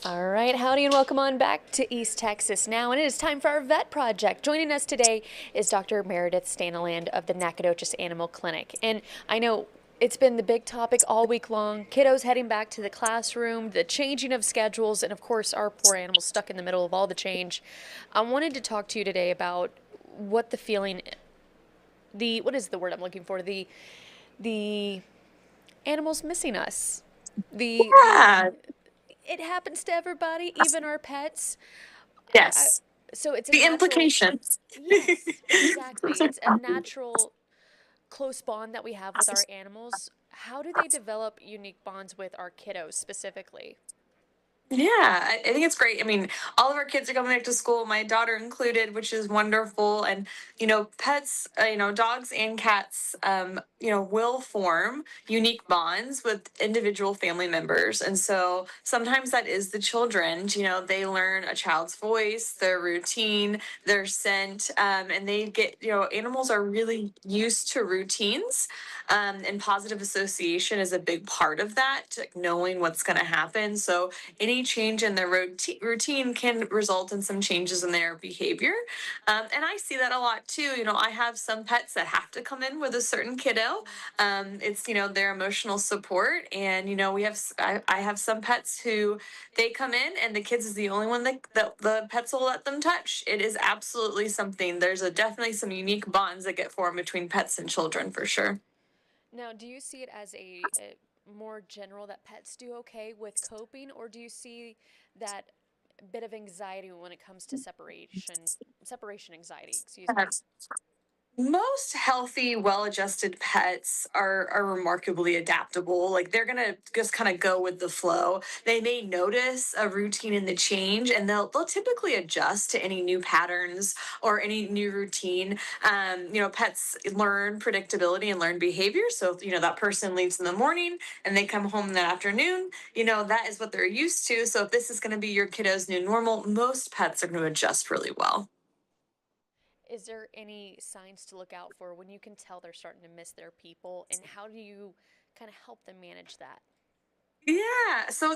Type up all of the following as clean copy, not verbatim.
All right, howdy and welcome on back to East Texas now, and it is time for our vet project. Joining us today is Dr. Meredith Stanaland of the Nacogdoches Animal Clinic. And I know it's been the big topic all week long, kiddos heading back to the classroom, the changing of schedules, and of course our poor animals stuck in the middle of all the change. I wanted to talk to you today about what the feeling, what is the word I'm looking for? The animals missing us. The Yeah, it happens to everybody, even our pets. I, yes. so it's a The natural, implications. yes, exactly. It's a natural close bond that we have with our animals. How do they develop unique bonds with our kiddos specifically? Yeah, I think it's great. I mean, all of our kids are coming back to school, my daughter included, which is wonderful. And, pets, dogs and cats, will form unique bonds with individual family members. And so sometimes that is the children, they learn a child's voice, their routine, their scent, and they get, animals are really used to routines. And positive association is a big part of that, like knowing what's going to happen. So any change in their routine can result in some changes in their behavior. And I see that a lot too. I have some pets that have to come in with a certain kiddo. It's, their emotional support. And, I have some pets who they come in and the kids is the only one that the pets will let them touch. It is absolutely something. There's definitely some unique bonds that get formed between pets and children for sure. Now, do you see it as a more general that pets do okay with coping, or do you see that bit of anxiety when it comes to separation anxiety, excuse me? Most healthy, well-adjusted pets are remarkably adaptable. Like they're gonna just kind of go with the flow. They may notice a routine in the change, and they'll typically adjust to any new patterns or any new routine. Pets learn predictability and learn behavior. So if that person leaves in the morning and they come home in the afternoon, that is what they're used to. So if this is going to be your kiddo's new normal, most pets are going to adjust really well. Is there any signs to look out for when you can tell they're starting to miss their people, and how do you kind of help them manage that? Yeah. So,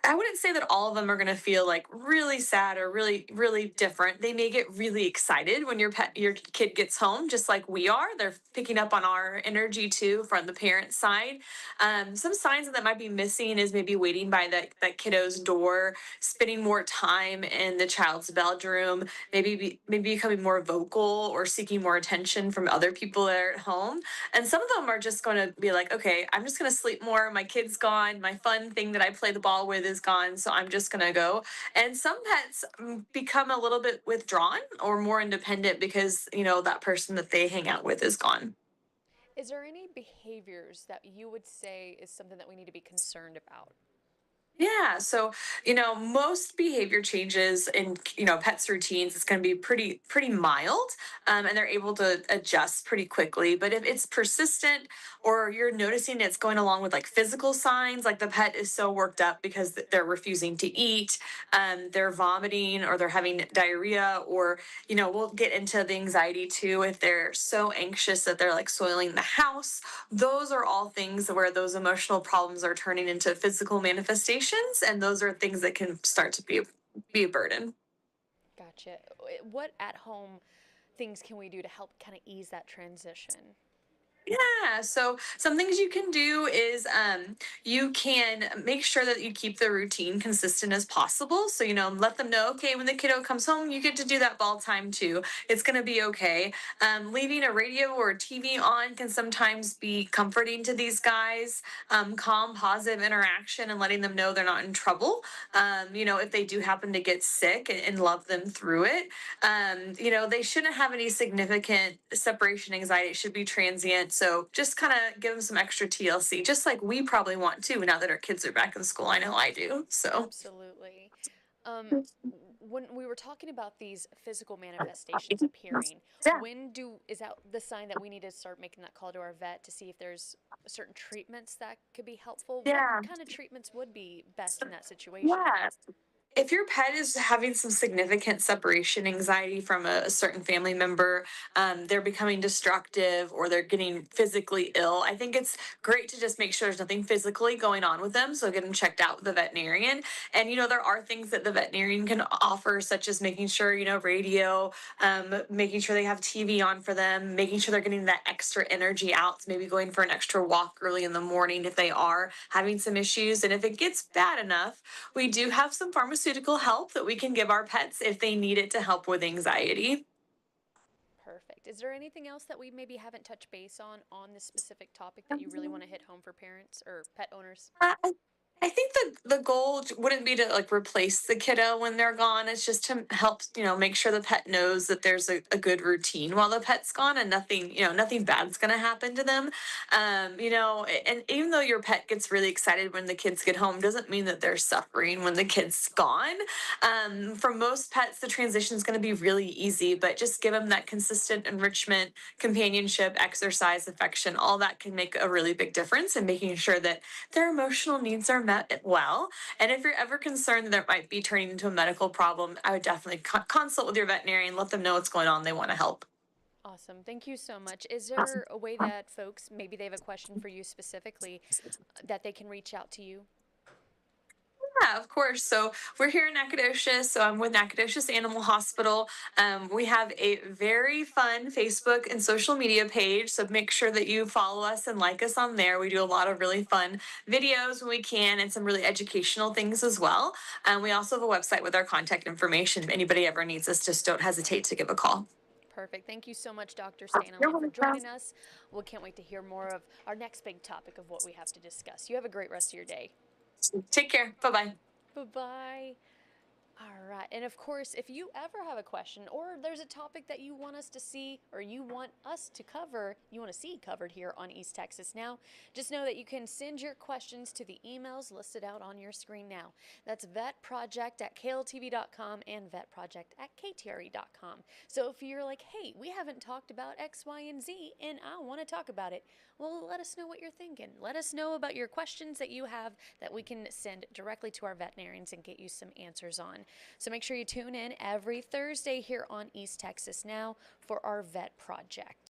I wouldn't say that all of them are going to feel like really sad or really, really different. They may get really excited when your kid gets home, just like we are. They're picking up on our energy too from the parent side. Some signs that might be missing is maybe waiting by that kiddo's door, spending more time in the child's bedroom, maybe becoming more vocal or seeking more attention from other people that are at home. And some of them are just going to be like, okay, I'm just going to sleep more. My kid's gone. My fun thing that I play the ball with is gone. So I'm just going to go. And some pets become a little bit withdrawn or more independent because, that person that they hang out with is gone. Is there any behaviors that you would say is something that we need to be concerned about? Yeah. So, most behavior changes in, pets' routines, it's going to be pretty mild, and they're able to adjust pretty quickly. But if it's persistent or you're noticing it's going along with like physical signs, like the pet is so worked up because they're refusing to eat, they're vomiting or they're having diarrhea, or, we'll get into the anxiety too if they're so anxious that they're like soiling the house. Those are all things where those emotional problems are turning into physical manifestations, and those are things that can start to be a burden. Gotcha. What at home things can we do to help kind of ease that transition? Yeah, so some things you can do is you can make sure that you keep the routine consistent as possible. So, let them know, okay, when the kiddo comes home, you get to do that ball time too. It's going to be okay. Leaving a radio or TV on can sometimes be comforting to these guys. Calm, positive interaction and letting them know they're not in trouble. If they do happen to get sick, and love them through it. They shouldn't have any significant separation anxiety. It should be transient. So just kind of give them some extra TLC, just like we probably want to now that our kids are back in school. I know I do. So, Absolutely. Um, when we were talking about these physical manifestations appearing, yeah. is that the sign that we need to start making that call to our vet to see if there's certain treatments that could be helpful? What Yeah. kind of treatments would be best in that situation? Yeah. If your pet is having some significant separation anxiety from a certain family member, they're becoming destructive or they're getting physically ill, I think it's great to just make sure there's nothing physically going on with them. So get them checked out with the veterinarian. And, there are things that the veterinarian can offer, such as making sure, radio, making sure they have TV on for them, making sure they're getting that extra energy out. So maybe going for an extra walk early in the morning if they are having some issues. And if it gets bad enough, we do have some pharmaceutical help that we can give our pets if they need it to help with anxiety. Perfect. Is there anything else that we maybe haven't touched base on this specific topic that you really want to hit home for parents or pet owners? I think the goal wouldn't be to like replace the kiddo when they're gone. It's just to help, make sure the pet knows that there's a good routine while the pet's gone and nothing, nothing bad's gonna happen to them. And even though your pet gets really excited when the kids get home, doesn't mean that they're suffering when the kid's gone. For most pets, the transition is going to be really easy, but just give them that consistent enrichment, companionship, exercise, affection, all that can make a really big difference in making sure that their emotional needs are met well. And if you're ever concerned that it might be turning into a medical problem, I would definitely consult with your veterinarian, let them know what's going on, they want to help. Awesome. Thank you so much. Is there a way that folks, maybe they have a question for you specifically, that they can reach out to you? Yeah, of course. So we're here in Nacogdoches. So I'm with Nacogdoches Animal Hospital. We have a very fun Facebook and social media page. So make sure that you follow us and like us on there. We do a lot of really fun videos when we can and some really educational things as well. We also have a website with our contact information. If anybody ever needs us, just don't hesitate to give a call. Perfect. Thank you so much, Dr. Stanaland, for joining us. We can't wait to hear more of our next big topic of what we have to discuss. You have a great rest of your day. Take care. Bye bye. Bye bye. All right. And of course, if you ever have a question or there's a topic that you want us to see or you want us to cover, you want to see covered here on East Texas Now, just know that you can send your questions to the emails listed out on your screen now. That's vetproject@kltv.com and vetproject@ktre.com. So if you're like, hey, we haven't talked about X, Y, and Z and I want to talk about it, well, let us know what you're thinking. Let us know about your questions that you have that we can send directly to our veterinarians and get you some answers on. So make sure you tune in every Thursday here on East Texas Now for our Vet Project.